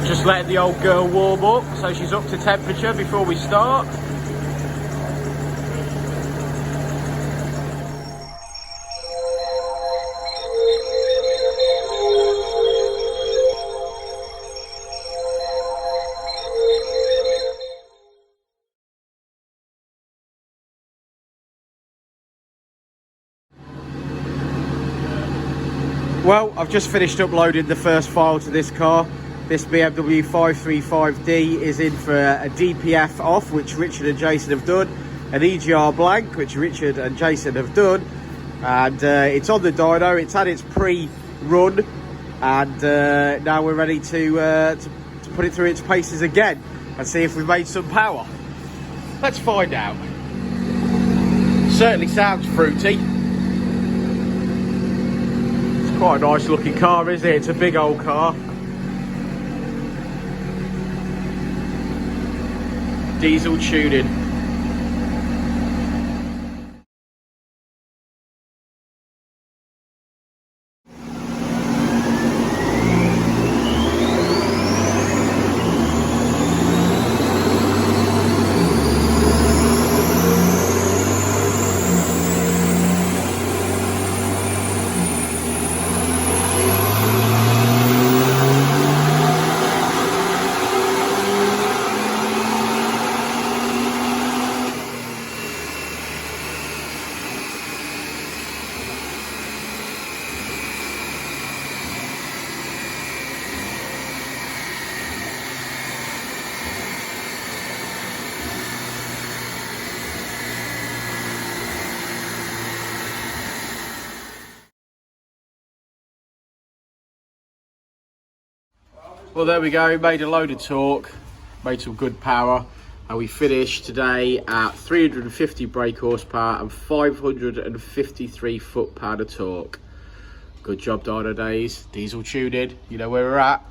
Just letting the old girl warm up so she's up to temperature before we start. Well, I've just finished uploading the first file to this car. This Bmw 535d is in for a DPF off, which Richard and Jason have done, an EGR blank, which Richard and Jason have done, and it's on the dyno. It's had its pre-run, and now we're ready to put it through its paces again and see if we've made some power. Let's find out. Certainly sounds fruity. Quite a nice looking car, isn't it? It's a big old car. Diesel tuning. Well, there we go, made a load of torque, made some good power, and we finished today at 350 brake horsepower and 553 foot-pound of torque. Good job, Dynodaze. Diesel tuning, you know where we're at.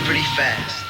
Pretty fast.